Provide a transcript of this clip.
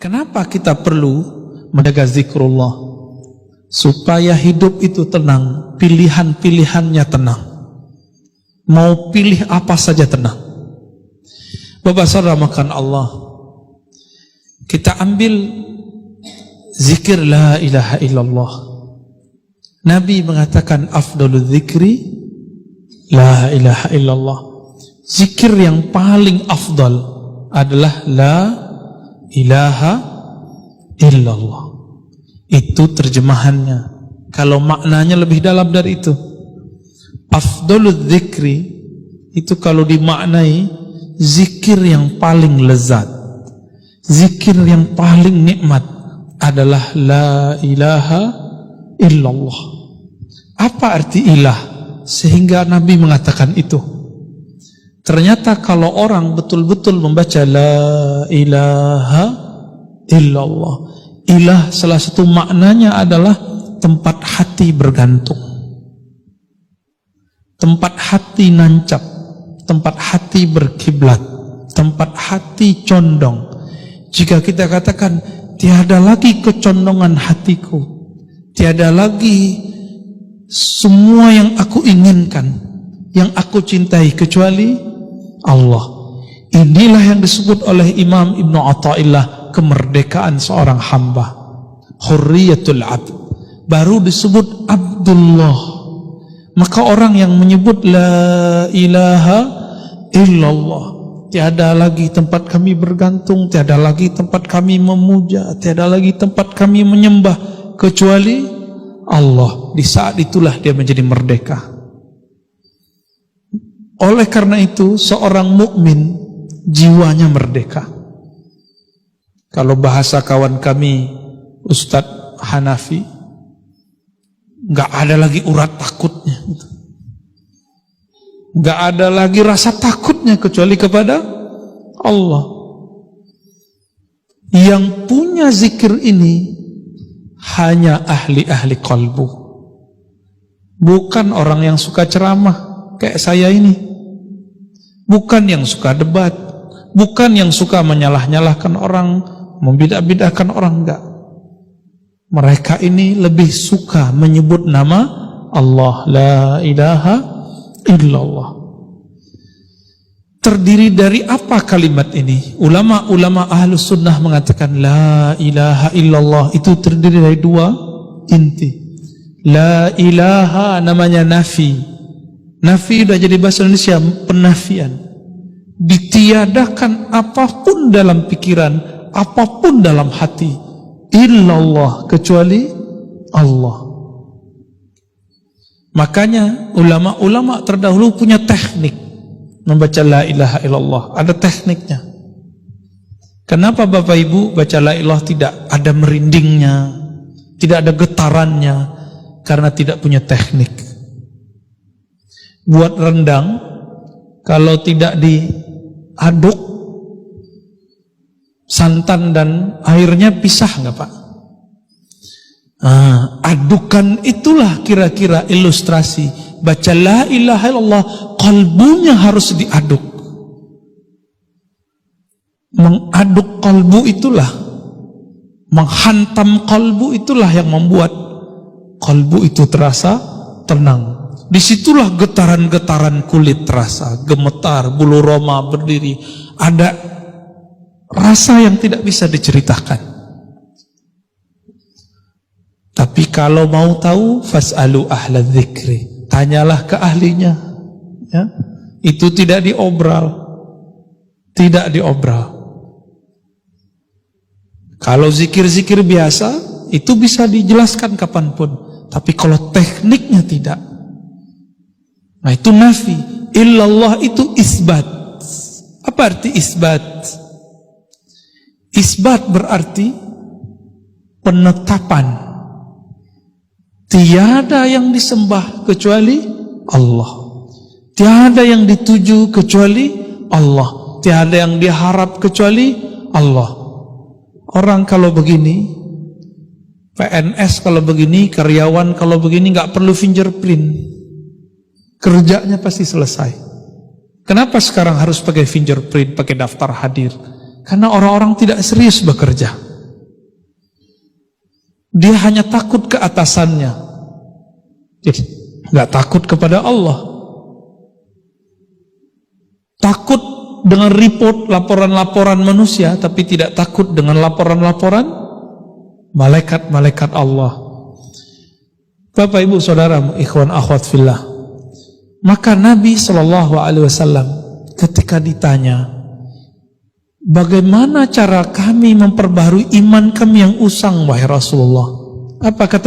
Kenapa kita perlu menjaga zikrullah? Supaya hidup itu tenang, pilihan-pilihannya tenang. Mau pilih apa saja tenang. Bapak saudara makan Allah, kita ambil zikir la ilaha illallah. Nabi mengatakan afdalul zikri la ilaha illallah. Zikir yang paling afdal adalah la ilaha illallah. Itu terjemahannya. Kalau maknanya lebih dalam dari itu, afdalul zikri itu kalau dimaknai zikir yang paling lezat, zikir yang paling nikmat adalah la ilaha illallah. Apa arti ilah sehingga Nabi mengatakan itu? Ternyata kalau orang betul-betul membaca la ilaha illallah, ilah salah satu maknanya adalah tempat hati bergantung, tempat hati nancap, tempat hati berkiblat, tempat hati condong. Jika kita katakan tiada lagi kecondongan hatiku, tiada lagi semua yang aku inginkan, yang aku cintai kecuali Allah. Inilah yang disebut oleh Imam Ibnu Athaillah kemerdekaan seorang hamba, hurriyatul abd. Baru disebut Abdullah. Maka orang yang menyebut la ilaha illallah, tiada lagi tempat kami bergantung, tiada lagi tempat kami memuja, tiada lagi tempat kami menyembah kecuali Allah. Di saat itulah dia menjadi merdeka. Oleh karena itu seorang mukmin jiwanya merdeka. Kalau bahasa kawan kami Ustadz Hanafi, nggak ada lagi urat takutnya, nggak ada lagi rasa takutnya kecuali kepada Allah. Yang punya zikir ini hanya ahli-ahli qalbu, bukan orang yang suka ceramah kayak saya ini, bukan yang suka debat, bukan yang suka menyalah-nyalahkan orang, membidah-bidahkan orang, enggak. Mereka ini lebih suka menyebut nama Allah, la ilaha illallah. Terdiri dari apa kalimat ini? Ulama-ulama ahlus sunnah mengatakan la ilaha illallah itu terdiri dari dua inti. La ilaha namanya nafi. Nafi sudah jadi bahasa Indonesia penafian. Ditiadakan apapun dalam pikiran, apapun dalam hati, illallah kecuali Allah. Makanya ulama-ulama terdahulu punya teknik membaca la ilaha illallah, ada tekniknya. Kenapa Bapak Ibu baca la ilaha tidak ada merindingnya, tidak ada getarannya? Karena tidak punya teknik. Buat rendang, kalau tidak diaduk santan dan airnya pisah nggak Pak? Adukan itulah kira-kira ilustrasi baca la ilaha illallah, kalbunya harus diaduk. Mengaduk kalbu itulah, menghantam kalbu itulah yang membuat kalbu itu terasa tenang. Disitulah getaran-getaran kulit terasa, gemetar, bulu roma berdiri, ada rasa yang tidak bisa diceritakan. Tapi kalau mau tahu, fas'alu ahla dzikri, tanyalah ke ahlinya, ya. Itu tidak diobral, tidak diobral. Kalau zikir-zikir biasa itu bisa dijelaskan kapanpun, tapi kalau tekniknya tidak. Nah itu nafi. Illallah itu isbat. Apa arti isbat? Isbat berarti penetapan. Tiada yang disembah kecuali Allah, tiada yang dituju kecuali Allah, tiada yang diharap kecuali Allah. Orang kalau begini, PNS kalau begini, karyawan kalau begini, nggak perlu fingerprint, kerjanya pasti selesai. Kenapa sekarang harus pakai fingerprint, pakai daftar hadir? Karena orang-orang tidak serius bekerja. Dia hanya takut ke atasannya. Jadi nggak takut kepada Allah. Takut dengan report laporan-laporan manusia, tapi tidak takut dengan laporan-laporan malaikat-malaikat Allah. Bapak ibu saudara, ikhwan akhwat fillah. Maka Nabi SAW ketika ditanya, bagaimana cara kami memperbaharui iman kami yang usang, wahai Rasulullah? Apa kata